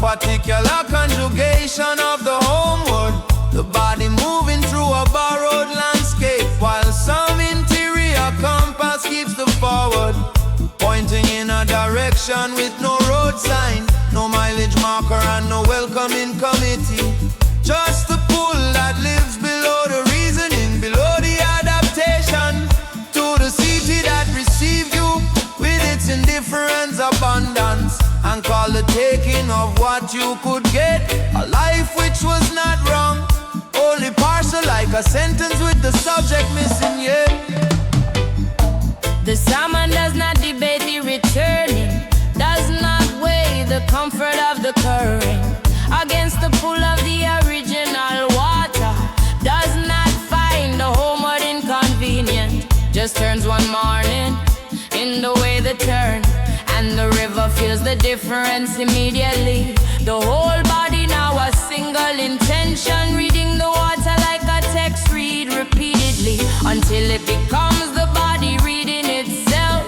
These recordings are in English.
particular conjugation of the homeward, the body moving through a borrowed landscape, while some interior compass keeps the forward, pointing in a direction with no road sign, no mileage marker and no welcoming committee. Just the pull that lives below the reasoning, below the adaptation to the city that received you with its indifference, abundance, and call the taking of what you could get, a life which was not wrong, only partial, like a sentence with the subject missing, yeah. The salmon does not debate the returning, does not weigh the comfort of the current against the pull of the original water, does not find the homeward inconvenient, just turns one morning in the way they turn, and the river feels the difference immediately. The whole body now a single intention, reading the water like a text read repeatedly, until it becomes the body reading itself,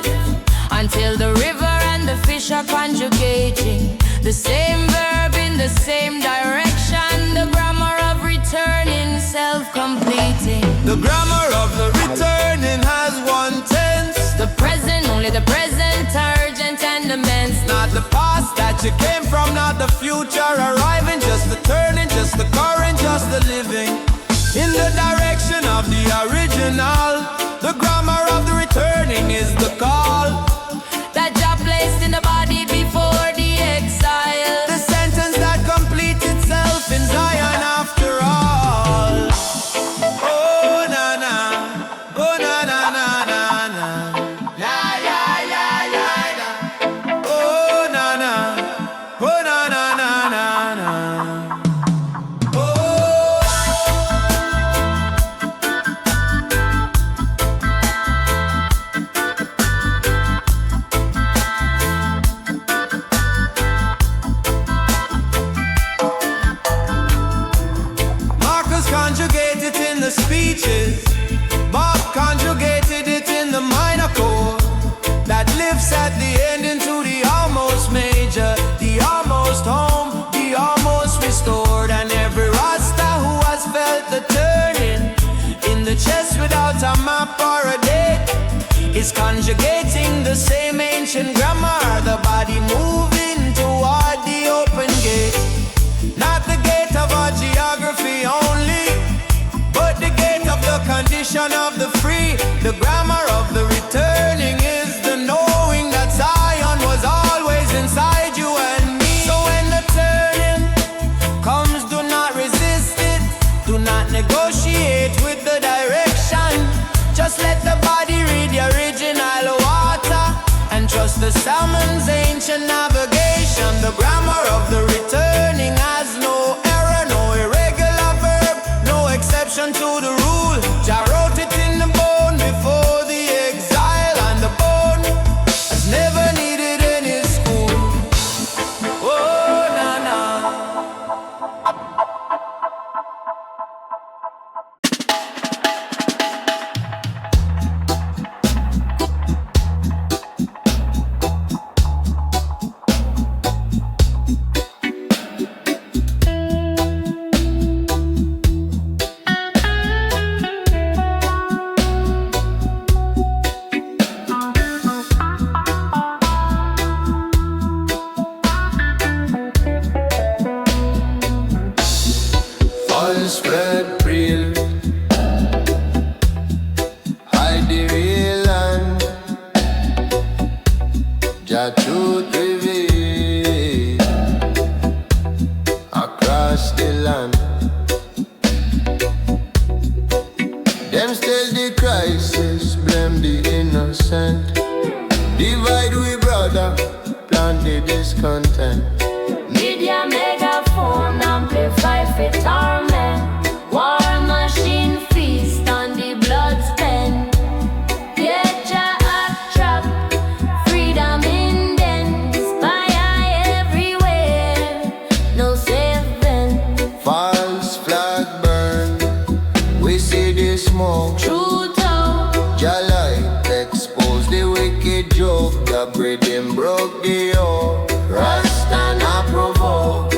until the river and the fish are conjugating the same verb in the same direction, the grammar of returning, self-completing. The grammar of the returning has one tense, the present, only the present, urgent and immense. not the past that you came from, not the future arriving, just the turning, just the current, just the living in the direction of the original. The grammar of the returning is the call that job placed in the body before the exile, the sentence that completes itself in Zion after all. Oh na na, oh na na na na na, la la la la la. Oh na na, oh na na na na na. Conjugate it in the speeches, Bob conjugated it in the minor chord that lifts at the end into the almost major, the almost home, the almost restored. And every Rasta who has felt the turning in the chest without a map or a date is conjugating the same ancient grammar, the body moving toward the open gate, not the gate of our geography only, but the gate of the condition of the free. The grammar of the returning is the knowing that Zion was always inside you and me. So when the turning comes, do not resist it, do not negotiate with the direction, just let the body read the original water and trust the salmon's ancient navigation. The grammar of the returning has no error, no irregular verb, no exception to the rule. Jah wrote it in the bone before the exile, and the bone has never needed any school. Oh na na. Spread real, hide the real land, Jah truth reveal across the land. Them still the crisis, blame the innocent, divide we brother, plant the discontent. Media megaphone amplify for torment, war machine feast on the blood spent. Get ya up trap, freedom in den, spy everywhere, no saving. False flag burn, we see the smoke. True talk, Jah light expose the wicked joke, the breathing broke the yoke. Rasta not provoke,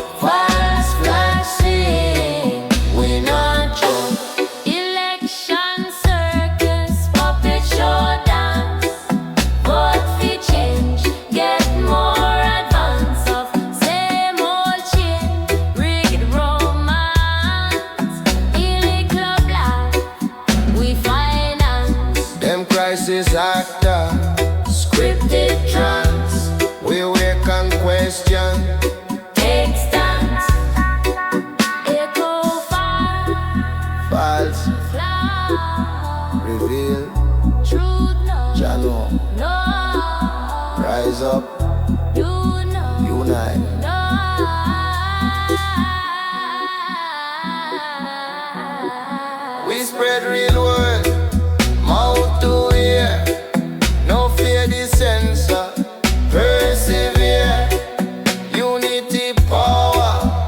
rise up, unite. We spread real word, mouth to ear. No fear the censor, persevere. Unity power,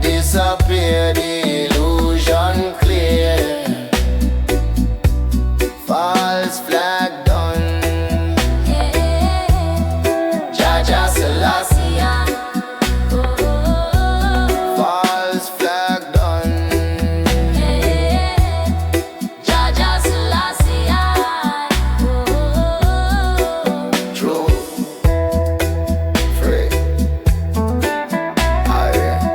disappear the illusion clear. False flag done, Jaja Selassie. False flag done, Jaja Selassie. true, free. Aye.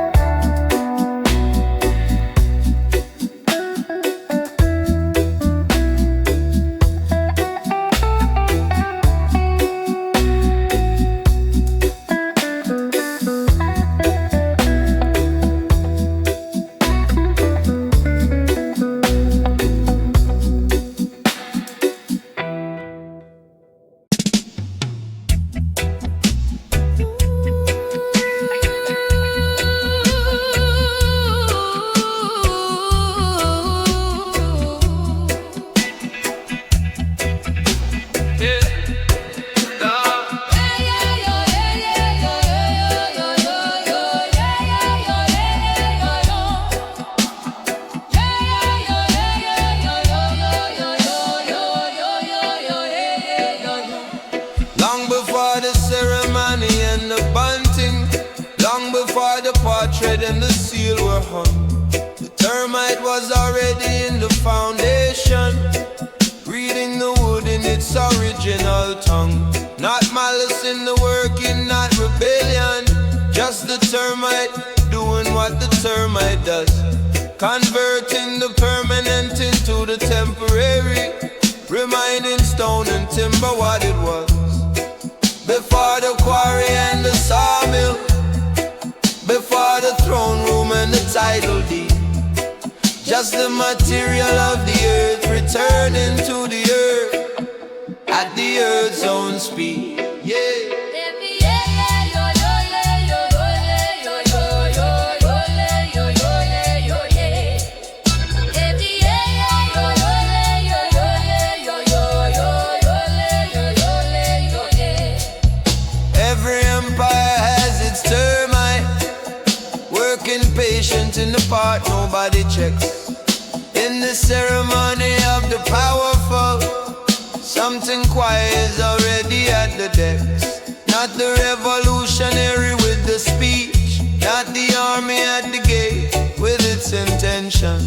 Long before the ceremony and the bunting, long before the portrait and the seal were hung, the termite was already in the foundation, reading the wood in its original tongue. Not malice in the working, not rebellion, just the termite doing what the termite does, converting the permanent into the temporary, reminding stone and timber what it was. Before the quarry and the sawmill, before the throne room and the title deed, just the material of the earth returning to the earth at the earth's own speed. Yeah. Every empire has its termite, working patient in the part nobody checks. In the ceremony of the powerful, something quiet is already at the decks. Not the revolutionary with the speech, not the army at the gate with its intention,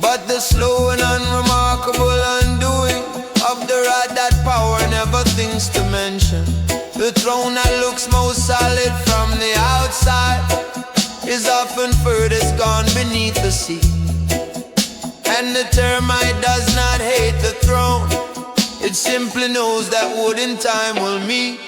but the slow and unremarkable undoing of the rod that power never thinks to mention. The throne that looks most solid from the outside is often furthest gone beneath the sea. And the termite does not hate the throne, it simply knows that wood in time will meet.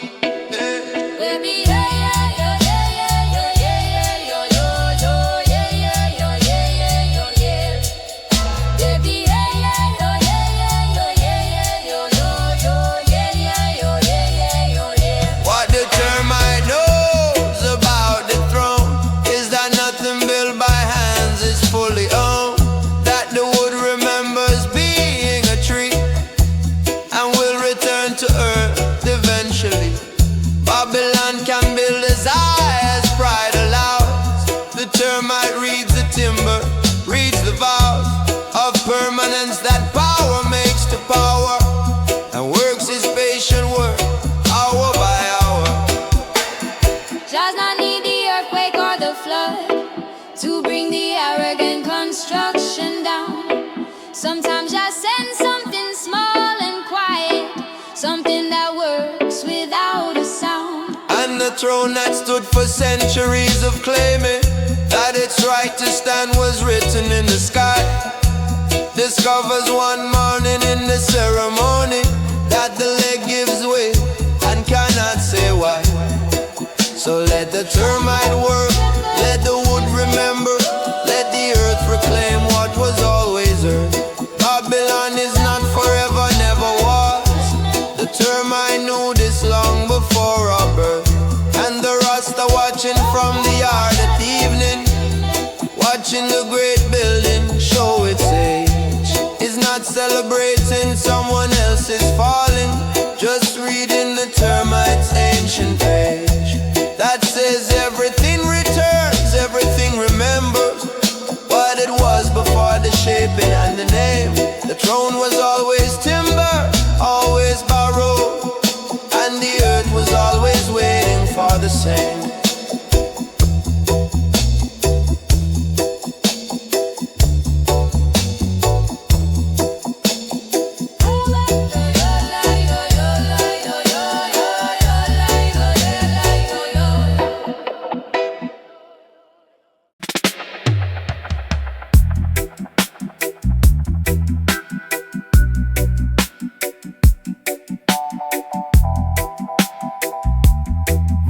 What the termite knows about the throne is that nothing built by hands is fully owned, that the wood remembers being a tree and will return to earth eventually. Babylon can build as high as pride allows. The termite reads the timber, reads the vows of permanence that power makes to power, and works his patient work hour by hour. Does not need the earthquake or the flood to bring the arrogant construction down. Sometimes just send something small and quiet, something that works without a sound. And the throne that stood for centuries of claiming that its right to stand was written in the sky, discovers one morning in the ceremony that the leg gives way and cannot say why. So let the termite work, let the wood remember, let the earth reclaim what was always earth. Babylon is not forever, never was. The termite knew this long before. celebrating someone else's falling. Just reading the termites' ancient page that says everything returns, everything remembers what it was before the shaping and the name. The throne was always timber, always borrowed, and the earth was always waiting for the same.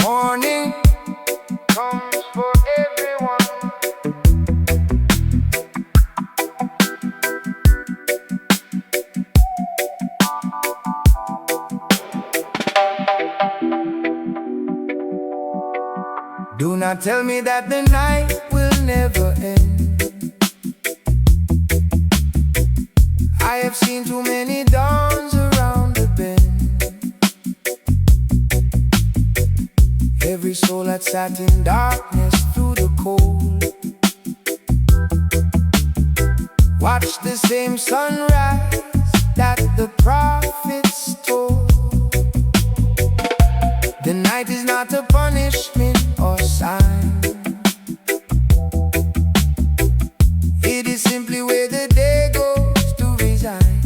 Morning comes for everyone. Do not tell me that the night will never end. I have seen too many dawns around the bend. Every soul that sat in darkness through the cold watched the same sunrise that the prophets told. The night is not a punishment or sign. It is simply where the day goes to resign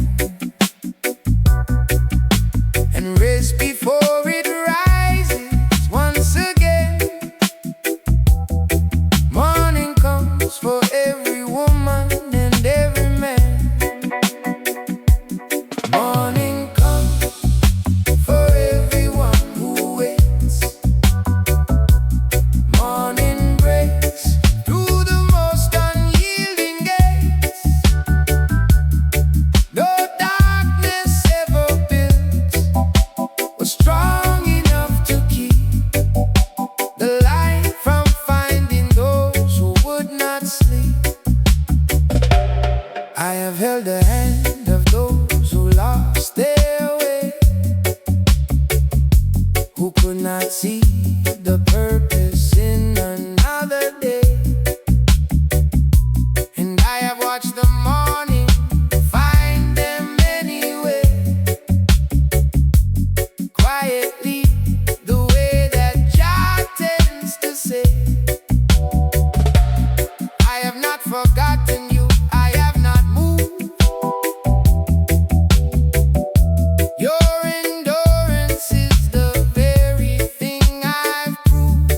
and rest before it rises once again. Morning comes for every woman and every man. Morning comes for everyone who waits. Morning breaks through the most unyielding gates. No darkness ever built was strong enough to keep the light from finding those who would not sleep. I have held the hand of those who lost their way, who could not see the purpose in another day. And I have watched the morning find them anyway, quietly, the way that Jah tends to say. I have not forgotten you, I have not moved. Your endurance is the very thing I've proved.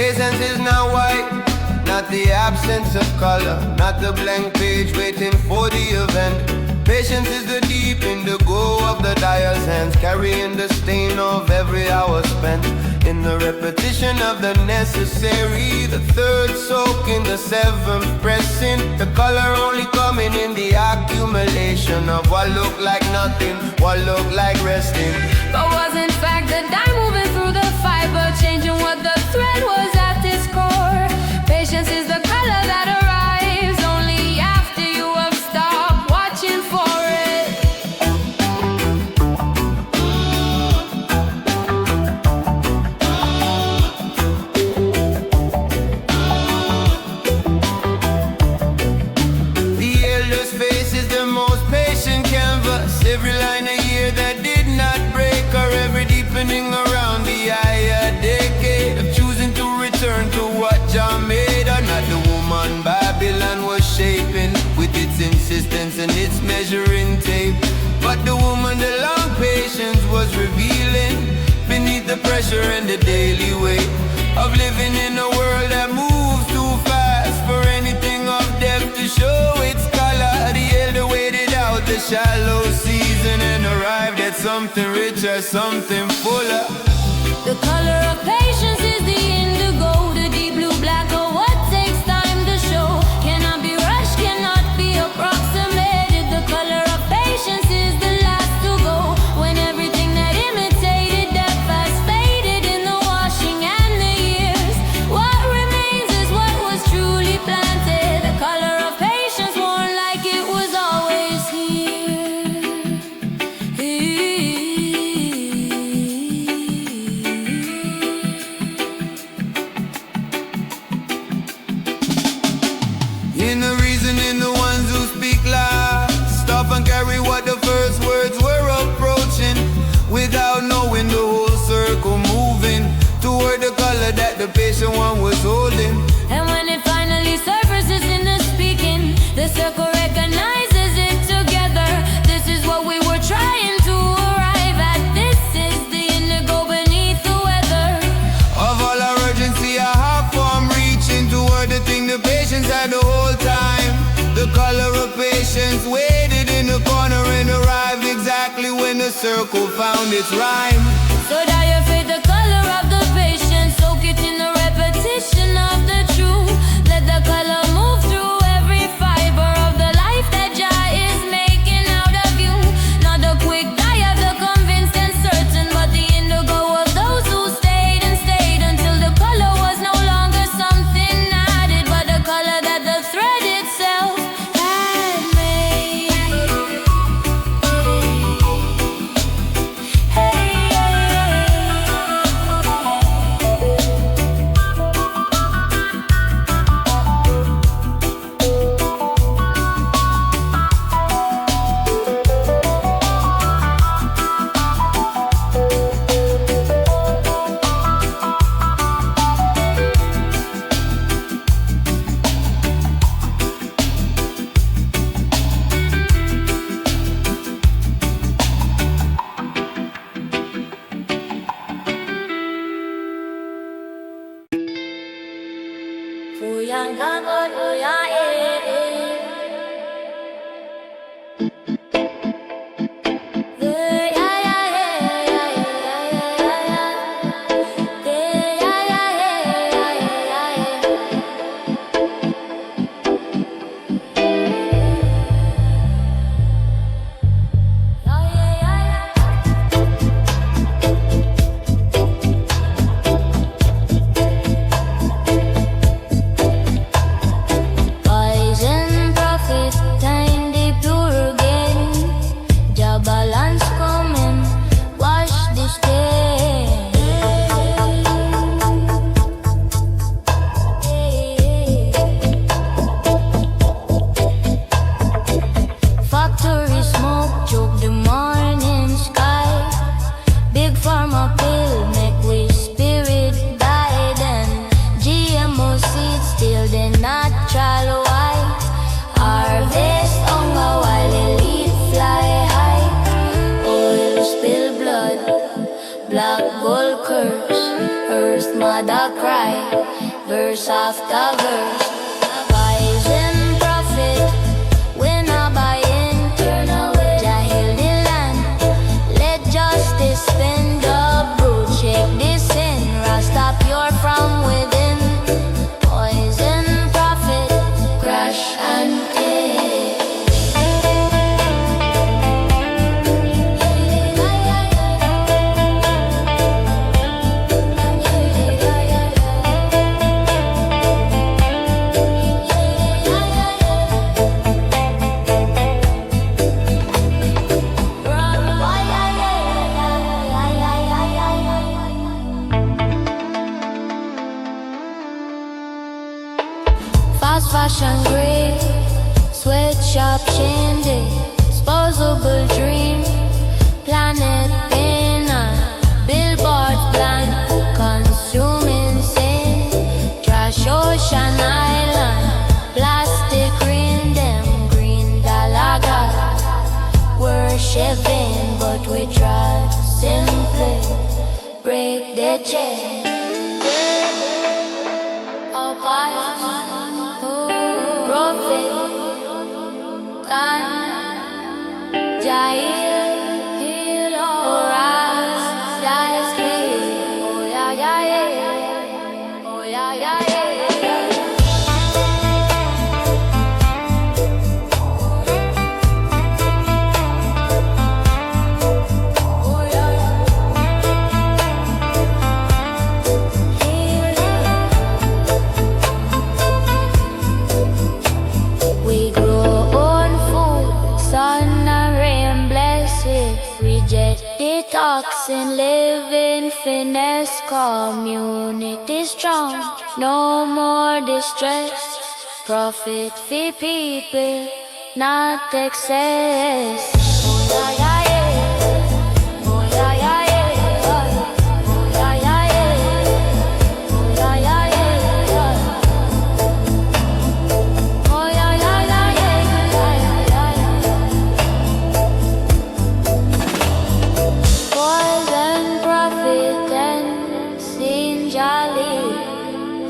Patience is not white, not the absence of color, not the blank page waiting for the event. Patience is the deep indigo of the dyer's hands, carrying the stain of every hour spent in the repetition of the necessary. The third soaking, the seventh pressing, the color only coming in the accumulation of what looked like nothing, what looked like resting, but was in fact the dye moving through the fiber, changing what the thread was at its core. Patience is the color that arrives only after you have stopped watching for it. The elder's face is the most patient canvas. Every line a year that did not break, or every deepening around the eye, a decade of choosing to return to what Jah made, or not the woman Babylon was shaping with its insistence and its measuring tape, but the woman the long patience was revealing beneath the pressure and the daily weight of living in a world that moves too fast for anything of depth to show its color. The elder waited out the shallow season and arrived at something richer, something fuller. The color of patience is the indigo, the deep blue black of what takes time to show. Cannot be rushed, cannot be approximated. The color of patience is the last to go, when everything that imitated depth has faded in the washing and the years. What remains is what was truly planted. The color of patience worn like it was always In the reason in the ones who speak last, stop and carry what the first words were approaching, without knowing the whole circle moving toward the color that the patient one was holding. And when it finally surfaces in the speaking, the circle recognizes it together. This is what we were trying to arrive at. This is the indigo beneath the weather. Of all our urgency, a half form reaching toward the thing the patients had the whole time. The color of patience waited in the corner and arrived exactly when the circle found its rhyme. So that you fade the color of the patience, soak it in the repetition of the truth. Let the color move through every fiber of the life that Jah is making out of you. Not the quick dye of the convinced and certain, but the indigo of those who stayed and stayed until the color was no longer something added, but the color that the thread itself had made. curse. Earth mother cry, verse after verse. Poison prophet, when I buy in, turn away. Jahil the land, let justice spin the brood. Shake this sin, Rasta pure from within. Poison prophet, crash and take. Fast fashion grey, sweatshop shindig, disposable dream, planet pinner, billboard blank, consuming sin, trash ocean island, plastic ring them, green dalaga, worshiping, but we try to simply break the chain. Prophet, God, Jair, Rasta is clear. Oh yeah, yeah, yeah. Oh yeah, yeah, yeah. We grow on food, sun and rain blessed. Reject the toxin, live in finesse. Community strong, no more distress. Profit for people, not excess. Oh yeah, yeah, yeah. Oh yeah, yeah, yeah. Oh yeah, yeah, yeah. Oh yeah, yeah, yeah. Oh yeah, yeah, yeah, yeah. Poison prophet and Saint Jolly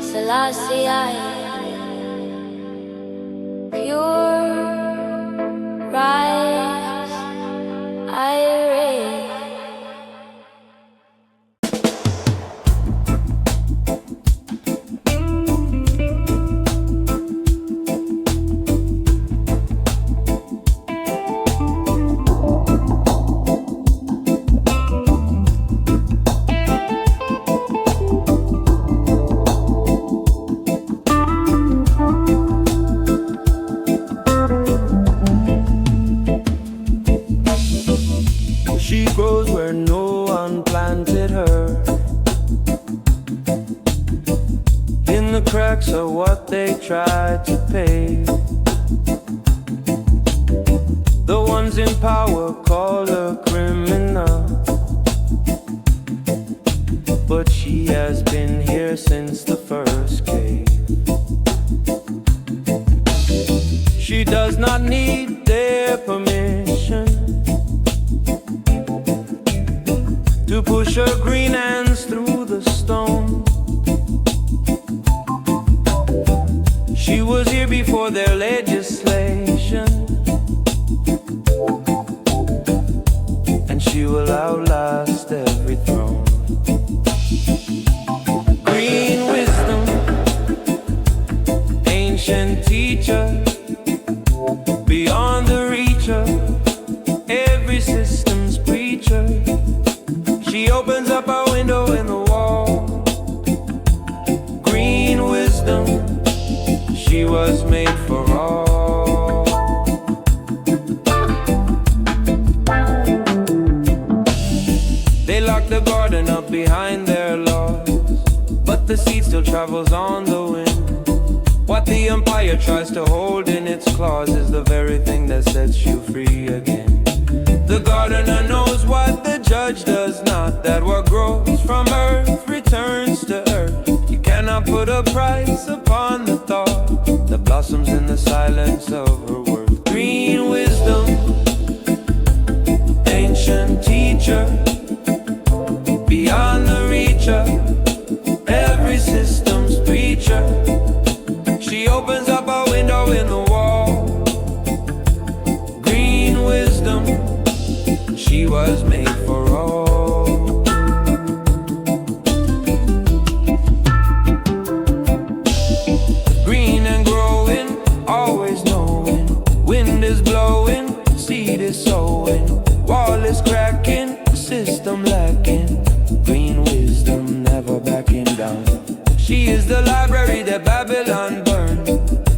Selassie I. Pure rise, I reign. She grows where no one planted her, in the cracks of what they tried to pave. The ones in power call her criminal, but she has been here since the first cave. She does not need their permission to push her green hands through the stone. She was here before their legislation, and she will outlast every throne. Green wisdom, ancient teacher, beyond the reach of every system's preacher. She opens up a window in the wall. Green wisdom, she was made for all. They lock the garden up behind their laws, but the seed still travels on the wind. What the empire tries to hold in its claws is the very thing that sets you free again. The gardener knows what the judge does not, that what grows from earth returns to earth. You cannot put a price upon the thought that blossoms in the silence of her worth. Green wisdom, ancient teacher, beyond the reach She is the library that Babylon burned,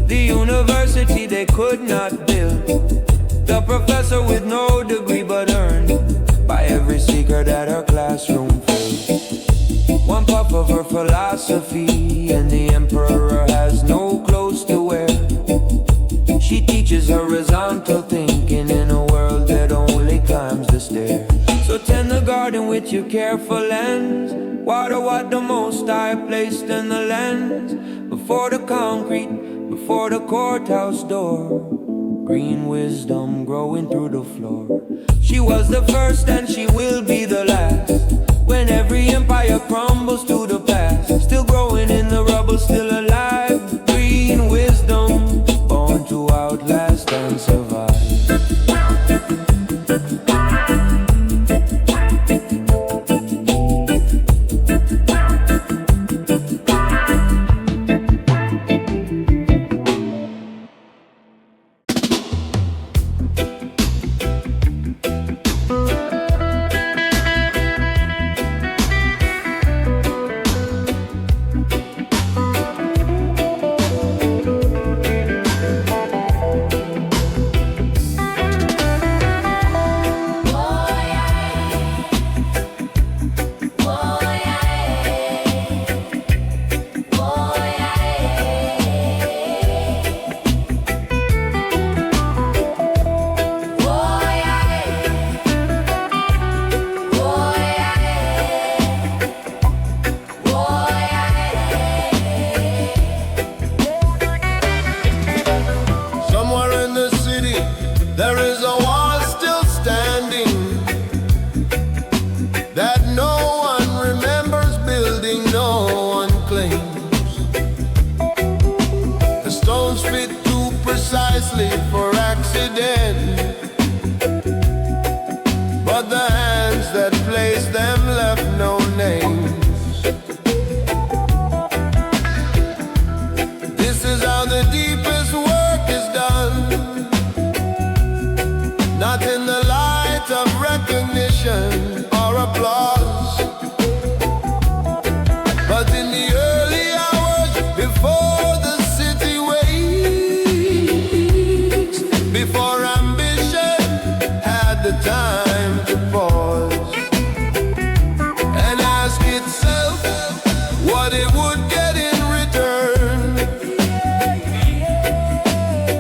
the university they could not build, the professor with no degree but earned by every secret that her classroom filled. One puff of her philosophy and the emperor has no clothes to wear. She teaches horizontal thinking in a world that only climbs the stairs. So tend the garden with your careful lens, water what the Most High placed in the lens. Before the concrete, before the courthouse door, green wisdom growing through the floor. She was the first and she will be the last. When every empire crumbles to the past, still growing in the rubble, still alive. Green wisdom, born to outlast and survive. There is a wall still standing that no one remembers building, no one claims. The stones fit too precisely for accident, but the hands that placed them left no names. This is how the deepest work is done, not in the light of recognition or applause, but in the early hours before the city wakes, before ambition had the time to pause and ask itself what it would get in return.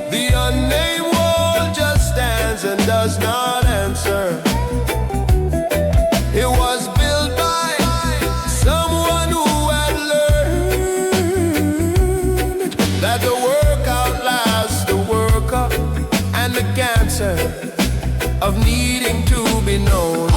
The unnamed wall just stands and does not answer. It was built by someone who had learned that the work outlasts the worker, and the cancer of needing to be known.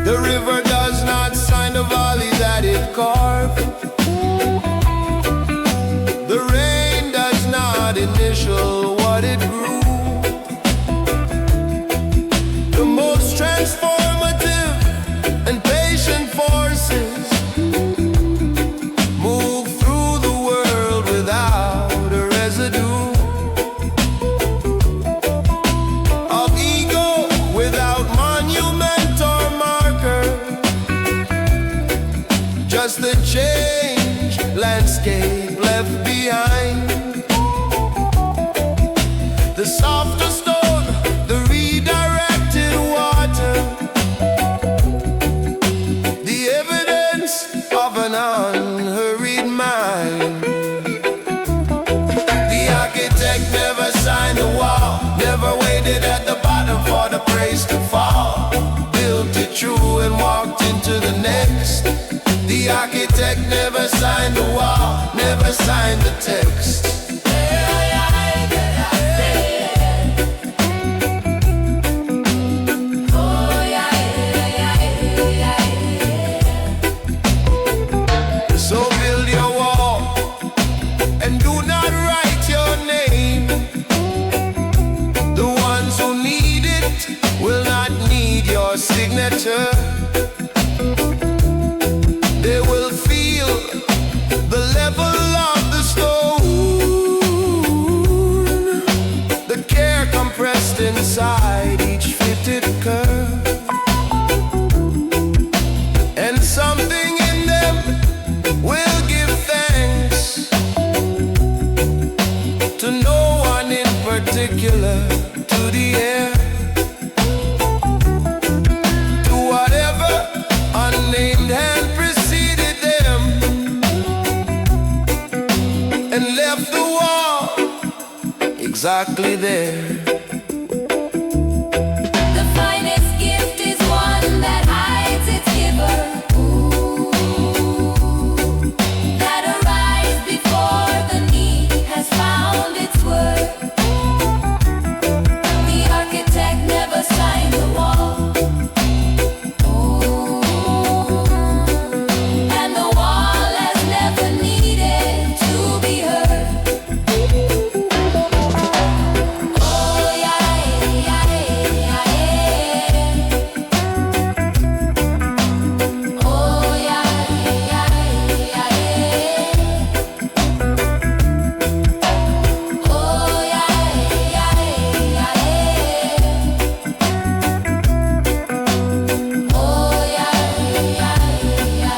The river does not sign the valley that it carved. The rain does not initial what it grew. The most transformative and patient forces move through the world without a residue of ego, without monument or marker, just the change landscape left behind. The softer stone, the redirected water, the evidence of an unhurried mind. The architect never signed the wall, never waited at the bottom for the praise to fall. Built it true and walked into the next. The architect never signed the wall, never signed the text. So build your wall and do not write your name. The ones who need it will not need your signature. They will feel the level of the stone. perpendicular to the air, to whatever unnamed hand preceded them, and left the wall exactly there. The finest gift is one that hides its giver. Ooh, that arrives before the need has found its worth. The architect never signed the wall. Ooh, and the wall has never needed to be heard. Oh yeah, yeah, yeah, yeah. Oh yeah, yeah, yeah, yeah. Oh yeah, yeah, yeah, yeah. Oh yeah, yeah,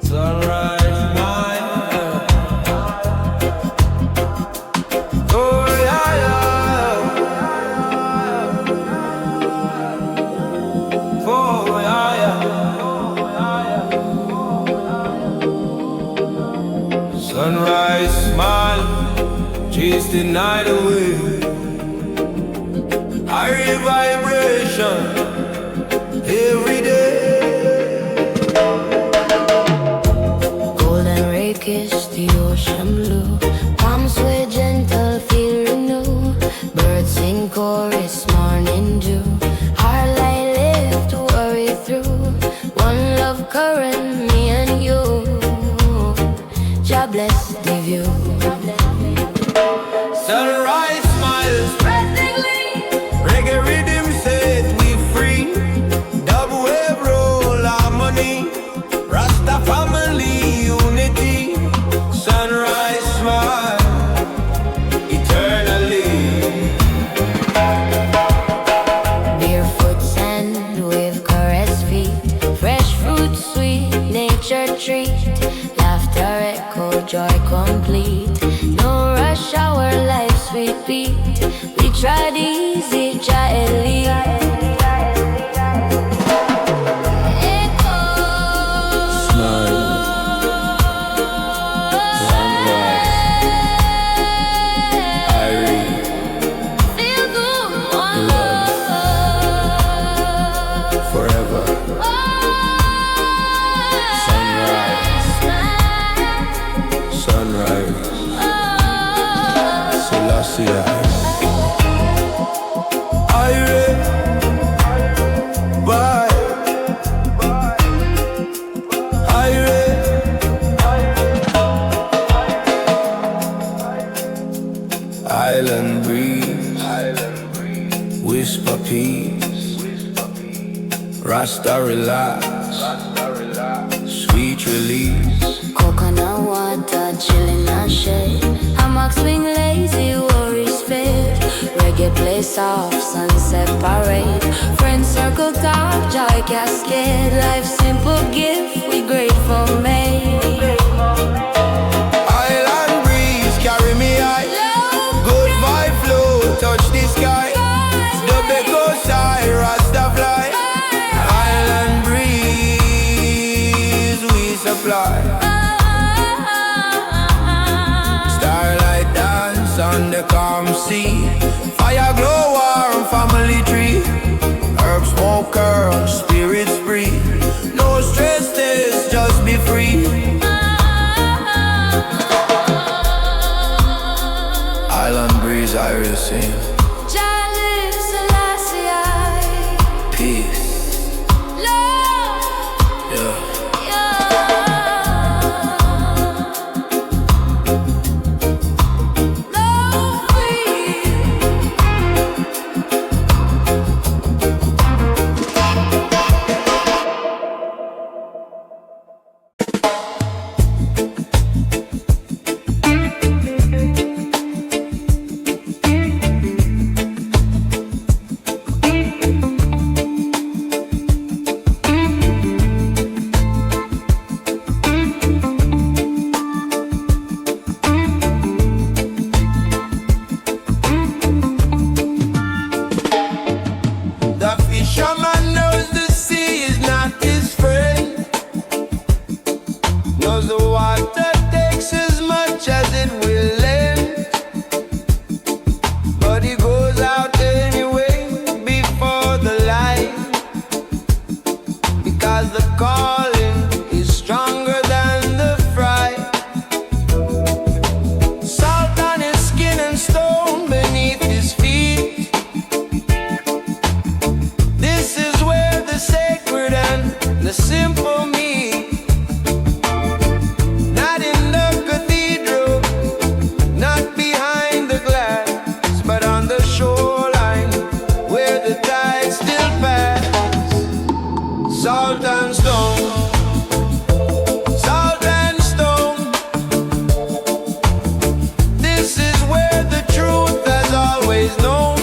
Sunrise, my oh yeah, yeah. Oh yeah, yeah. Sunrise, smile, chase the night away. High vibration every day. golden ray kiss the ocean blue. Palms sway gentle, feel renew. Birds sing chorus, morning dew. Our light lift, worry through. One love current, me and you. God bless the view. Sunrise smiles, Practically, reggae rhythm set we free. Double wave roll harmony, Rasta family unity. Sunrise smile, eternally. barefoot sand with caress feet. Fresh fruit, sweet nature treat. Laughter echo, joy complete. No rush hour, life sweet beat. We tried easy, try elite. Echo. Smile, sunrise, irene, Feel good, one love. forever. Sunrise, Selassie. Irene, bye. Irene, island breeze, whisper peace. Rasta relax, sweet release. Coconut water, chillin' and shade. Hammock swing lazy, worries fade. Reggae play soft, sunset parade. Friends circle talk, joy cascade. Life's simple gift, we grateful made. Island breeze, carry me high. Good vibe flow, touch the sky. The echo side, Rasta fly. Island breeze, we supply. Starlight dance on the calm sea. Fire glow warm, family tree. Herb smoke curl, spirits free. No stress test, just be free. Island breeze, I will sing. Jah lives, Selassie I. Peace. always known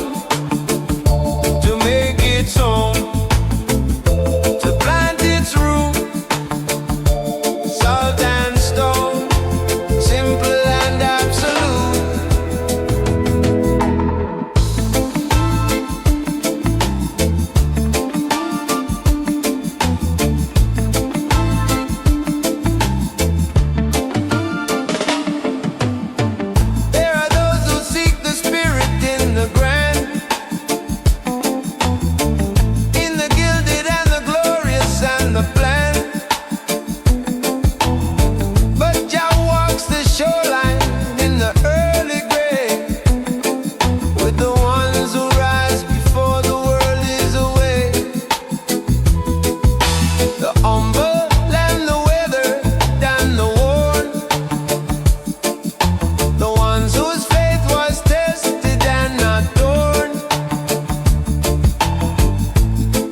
to make its own, to plant its root, salt and stone, simple and absolute. There are those who seek the spirit in the grand, in the gilded and the glorious and the planned. But Jah walks the shoreline in the early grave, with the ones who rise before the world is awake. The humble and the weathered and the worn, the ones whose faith was tested and not torn,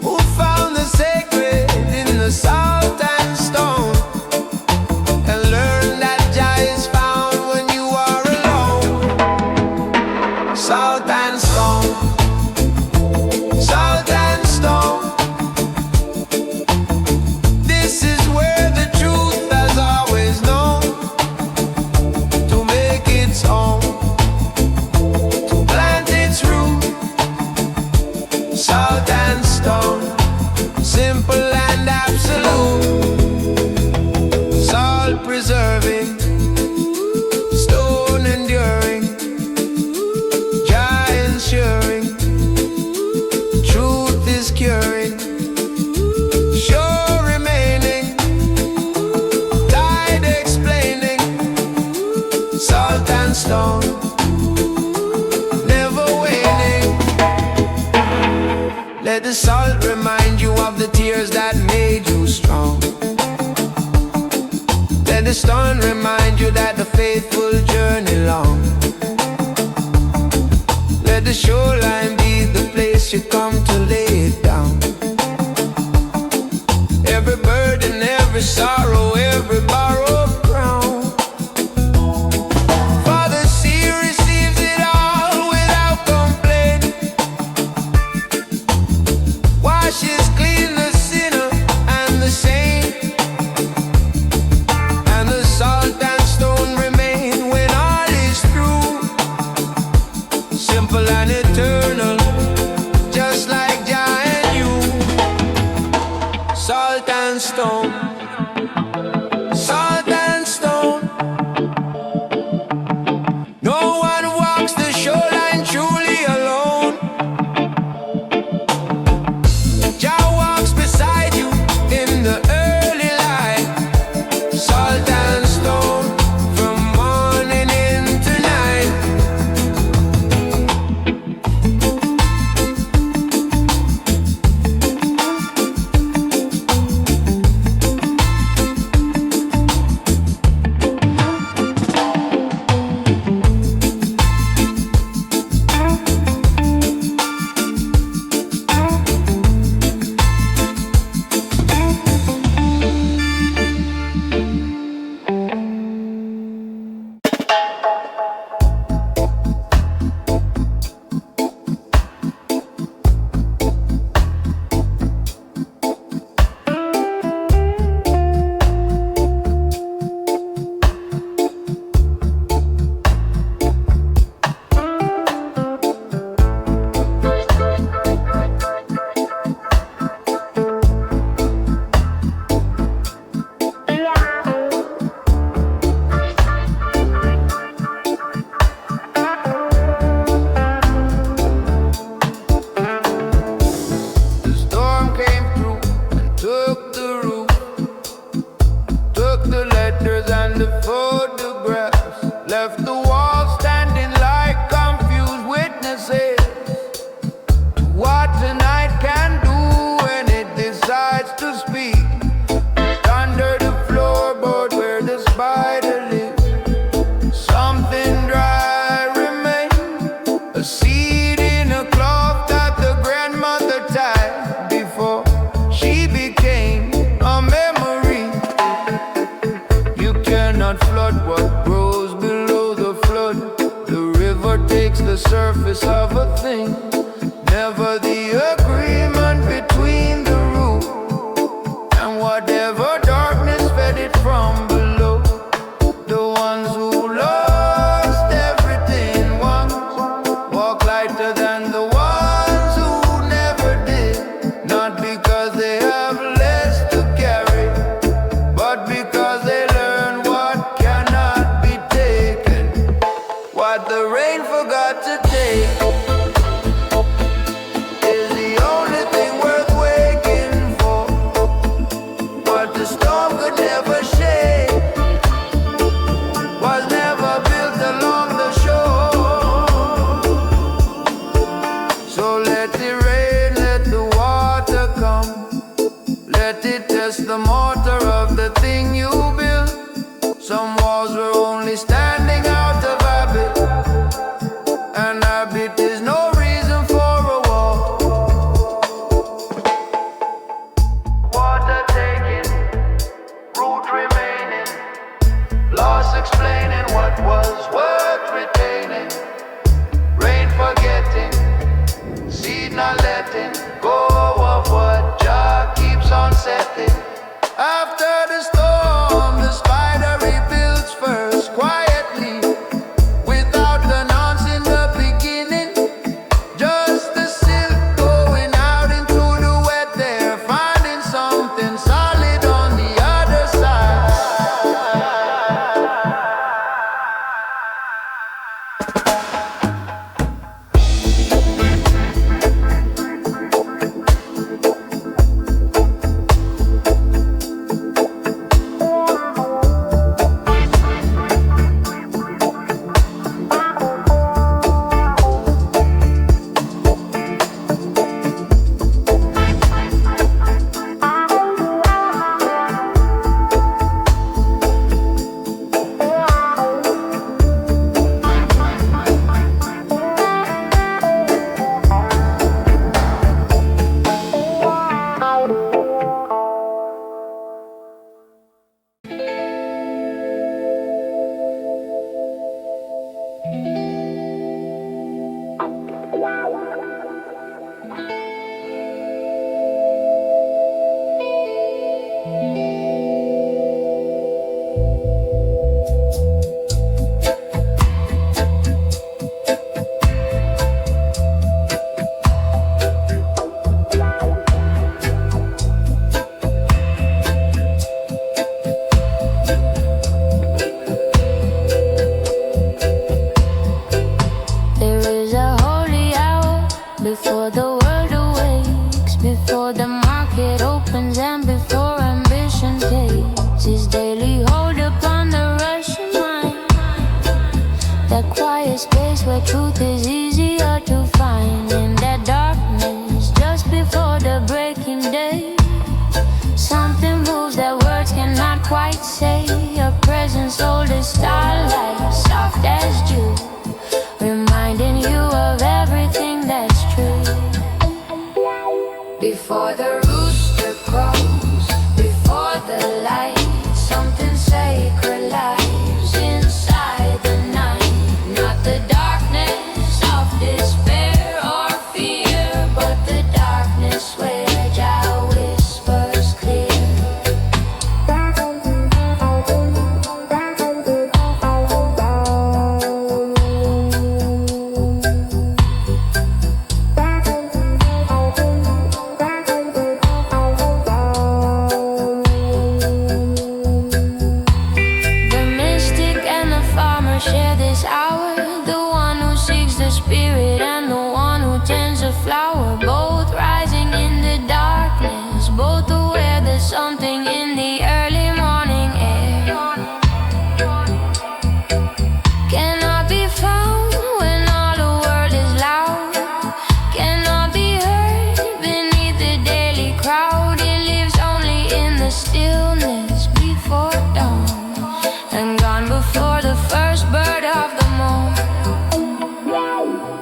who found the sacred in the salt and stone, and learned that Jah is found when you are alone. Salt and stone, salt and stone. This is where the truth has always known to make its own, to plant its root, salt and stone, simple and absolute. Salt preserving, stone enduring, Jah ensuring, truth is curing, sure remaining, tide explaining, salt and stone, never waning. Let the salt remind you of the tears that made you strong. Let the stone remind you that the faithful journey long. Let the shoreline be the place you come to lay it down. Every burden, every sorrow, every borrowed crown, Father sea receives it all without complaint, washes clean the sinner and the saint, and the salt and stone remain when all is through, simple and eternal, just like Jah and you. Salt and stone, salt nothing, never the agreement between the roof and whatever darkness fed it from below. The ones who lost everything once walk lighter than the ones who never did, not because they have less to carry, but because they learn what cannot be taken, what the rain forgot to take is the only thing worth waking for, what the storm could never shake was never built along the shore. So let it rain, let the water come, let it test the mortar of the thing you built. Some walls were only standing out of habit, and habit is no reason for a wall. Water taking, root remaining, loss explaining what was worth retaining, rain forgetting, seed not letting go of what Jah keeps on setting. After the storm, the spider rebuilds first quietly, without announcing the beginning. Just the silk going out into the wet there, finding something solid on the other side. There is a holy hour before the world awakes, before the market opens and before ambition takes its daily hold upon the Russian mind. That quiet space where truth is easier to find, in that darkness just before the breaking day. Something moves that words cannot quite say, a presence old as starlight, soft as dew, reminding you of everything that's true. Before the rooster crows, before the light, something sacred lies inside the night. Not the darkness of despair or fear, but the darkness where Jah whispers clear. The mystic and the farmer share this hour, the one who seeks the spirit and the one who tends a flower, both rising in the darkness, both aware there's something in the early morning air. Cannot be found when all the world is loud, cannot be heard beneath the daily crowd. It lives only in the stillness before dawn, and gone before the first bird of the morn.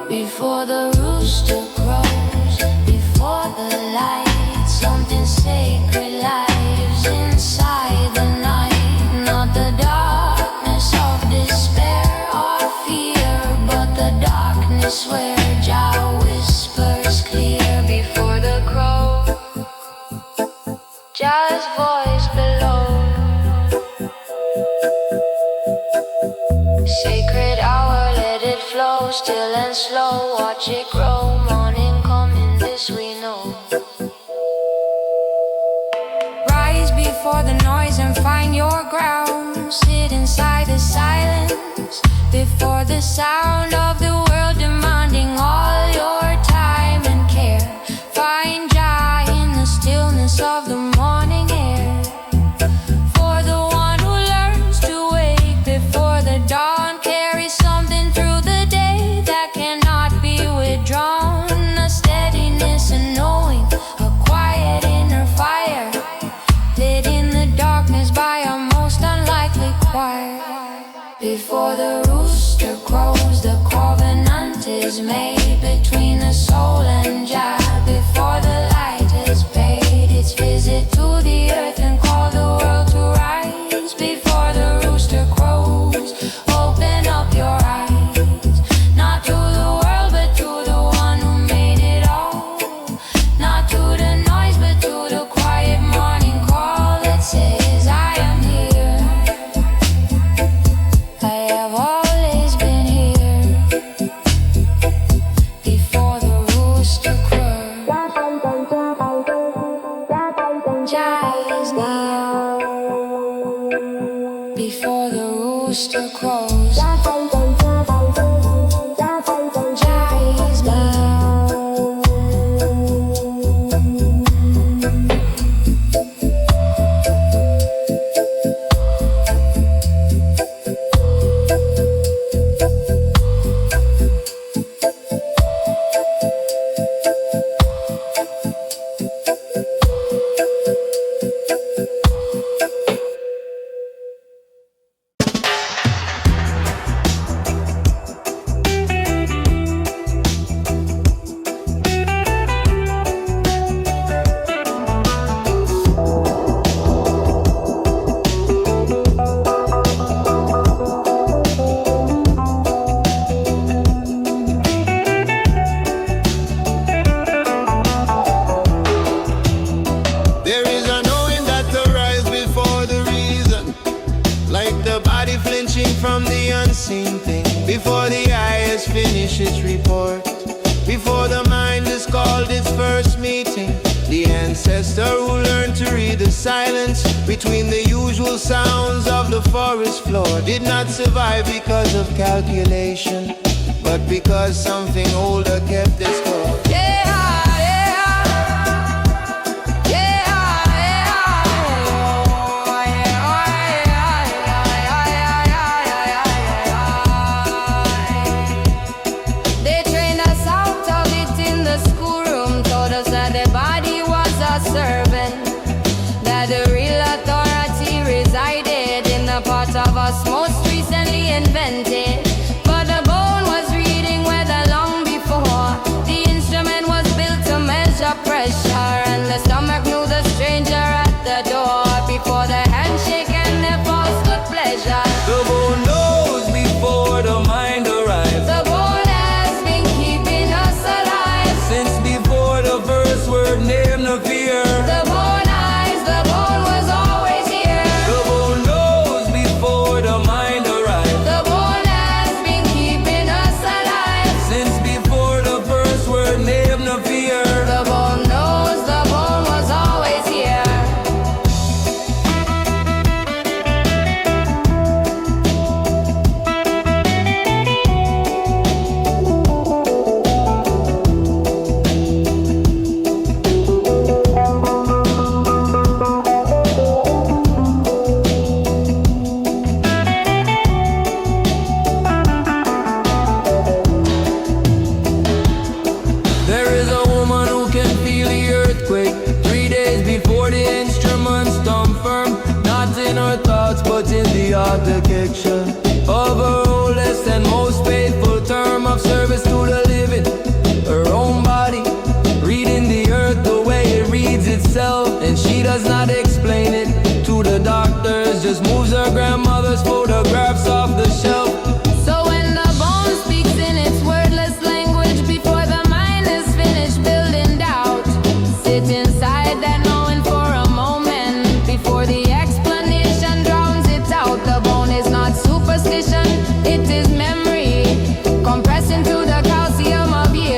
Before the rooster crows, watch it grow. Morning coming, this we know. Rise before the noise and find your ground. Sit inside the silence before the sound of the world demanding all your time and care. Find joy in the stillness of the morning air. For the one who learns to wake before the dawn, carries something through the day that cannot be withdrawn. A steadiness and knowing, a quiet inner fire, lit in the darkness by a most unlikely choir. Before the rooster crows, the covenant is made between the soul and Jah. Before the light has paid its visit to the earth and called the world to rise. Before the rooster crows, open up your eyes, not to the world but to the one who made it all. Not to the noise but to the quiet morning call that says I am here. I have always been here. Before the rooster crows, Jah is near. Before the rooster crows, Jah is near. There is a knowing that arise before the reason, like the body flinching from the unseen thing. Before the eye has finished its report, before the mind has called its first meeting, the ancestor who learned to read the silence between the usual sounds of the forest floor did not survive because of calculation, but because something older kept the score. They trained us out of it in the schoolroom, told us that the body was a servant, that the real authority resided in the part of us most recently invented. But the bone was reading weather long before. The instrument was built to measure pressure, and the stomach knew the stranger at the door before the handshake and the false good pleasure. The bone knows before the mind arrives. The bone has been keeping us alive Since before the first word name no fear. the bone eyes, the bone was always here. The bone knows before the mind arrives. The bone has been keeping us alive Since before the first word name no fear. the bone knows the bone was always here. There is a woman who can feel the earthquake 3 days before the instruments stand firm, not in her thoughts but in the architecture of her oldest and most faithful term of service to the living. Her own body reading the earth the way it reads itself, and she does not explain it to the doctors, just moves her grandmother's photographs off the shelf. So when the bone speaks in its wordless language before the mind is finished building doubt, sit inside that knowing for a moment before the explanation drowns it out. The bone is not superstition, it is memory compressed into the calcium of years.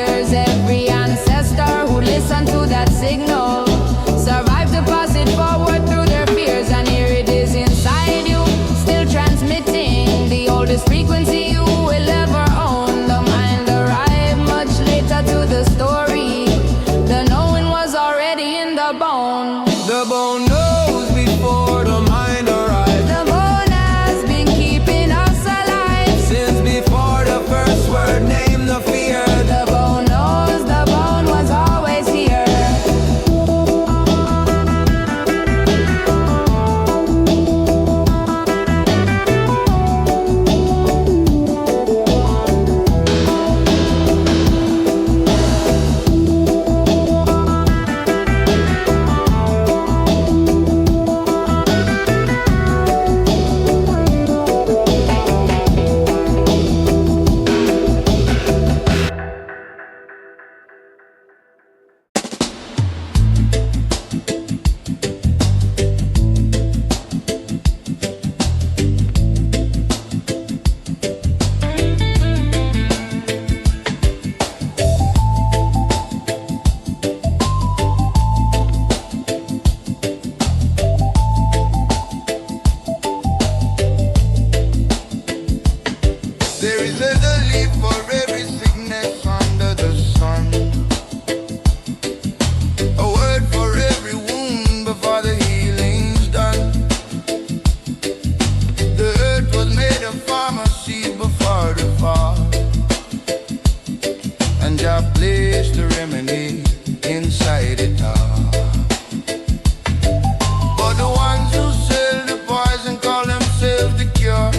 place the remedy inside it all. But the ones who sell the poison call themselves the cure,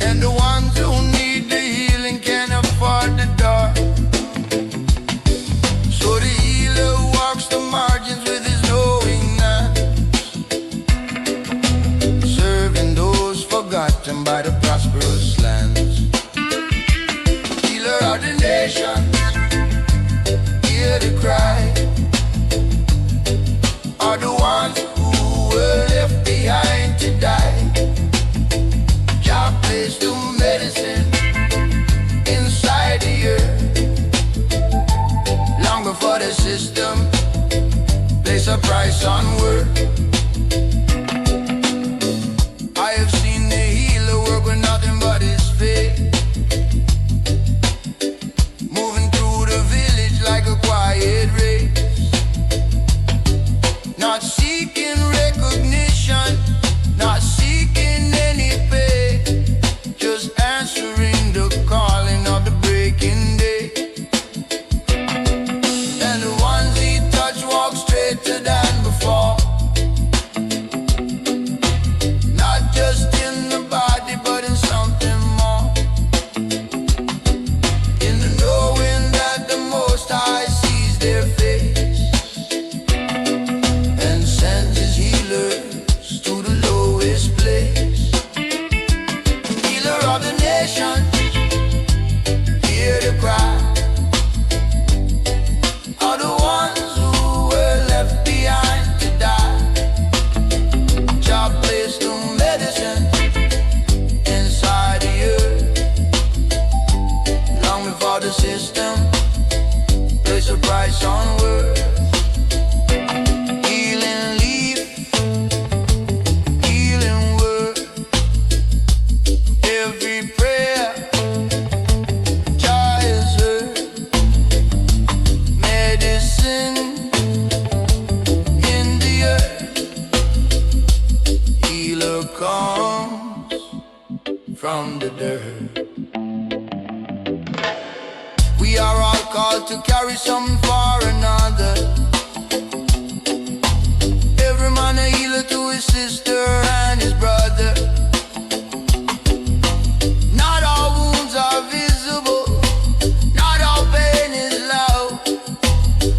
and the ones who need the healing can't afford the door. So the healer walks the margins with his knowing hand, serving those forgotten by the prosperous lands. Healer of the nations, hear the cry, are the ones who were left behind to die. Jah placed the medicine inside the earth long before the system place a price on work. I have seen the healer work with nothing but his faith, moving through the village like a quiet race, not seeking recognition, not seeking any pay, just answering the calling of the breaking day. And the ones he touched walk straighter than before, not just in the body but in something more, in the knowing that the Most High sees their face and sends his healers to the lowest place. Healer of the nations, hear the cry, are the ones who were left behind to die. Jah placed the medicine inside the earth long before the system place a price on worth. Healing leaf, healing word, every prayer Jah has heard. Medicine in the earth, healer comes from the dirt. We are all called to carry something for another. Every man a healer to his sister and his brother. Not all wounds are visible, not all pain is loud.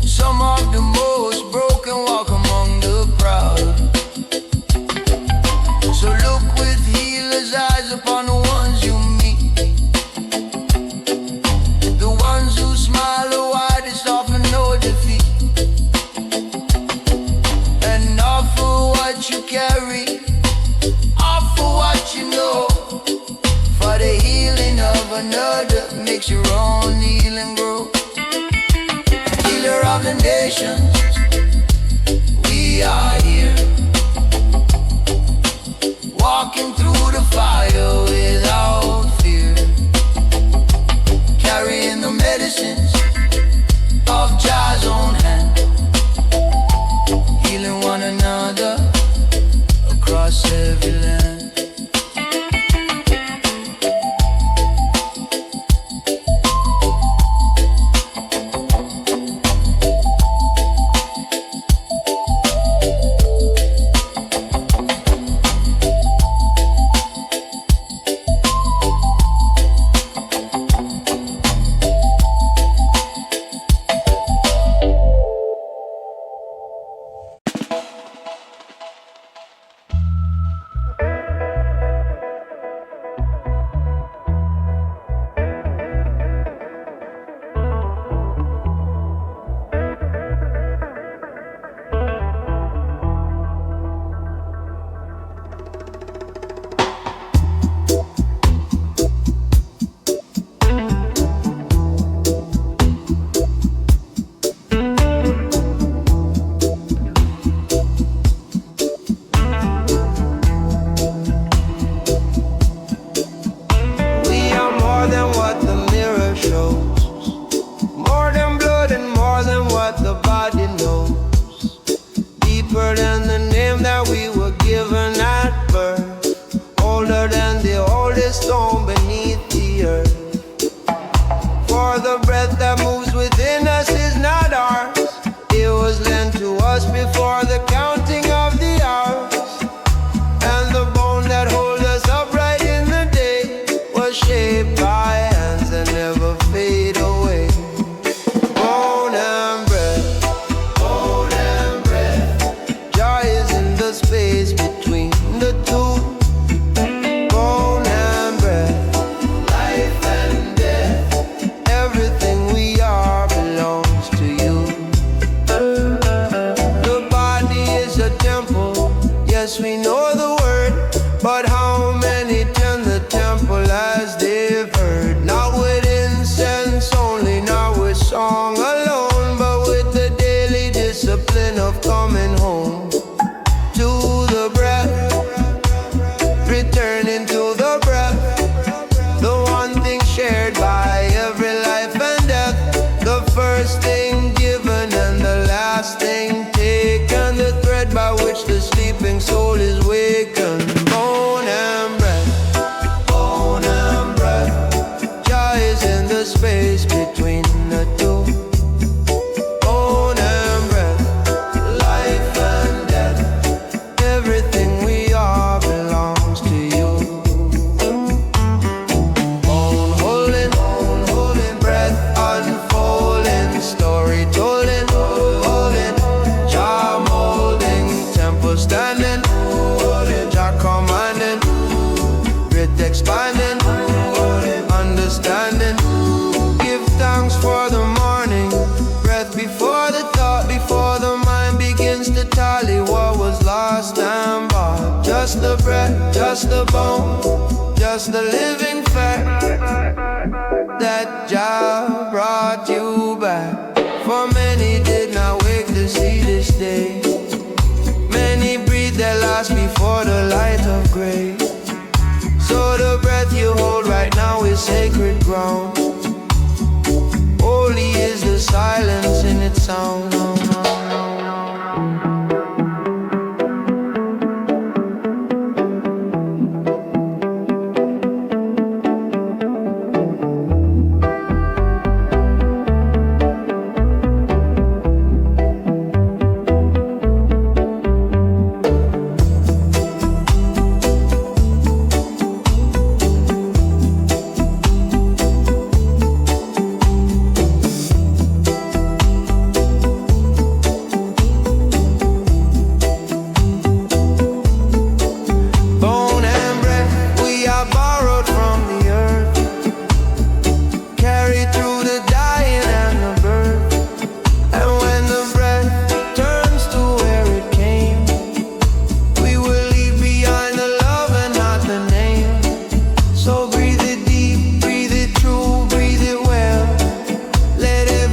Some of the most broken walk among the proud. So look with healer's eyes upon the ones you meet, the ones who smile the widest often know defeat, and offer what you carry just a bone, just a living fact that Jah brought you back. For many did not wake to see this day. Many breathed their last before the light of grace. So the breath you hold right now is sacred ground. Holy is the silence in its sound.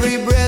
Every breath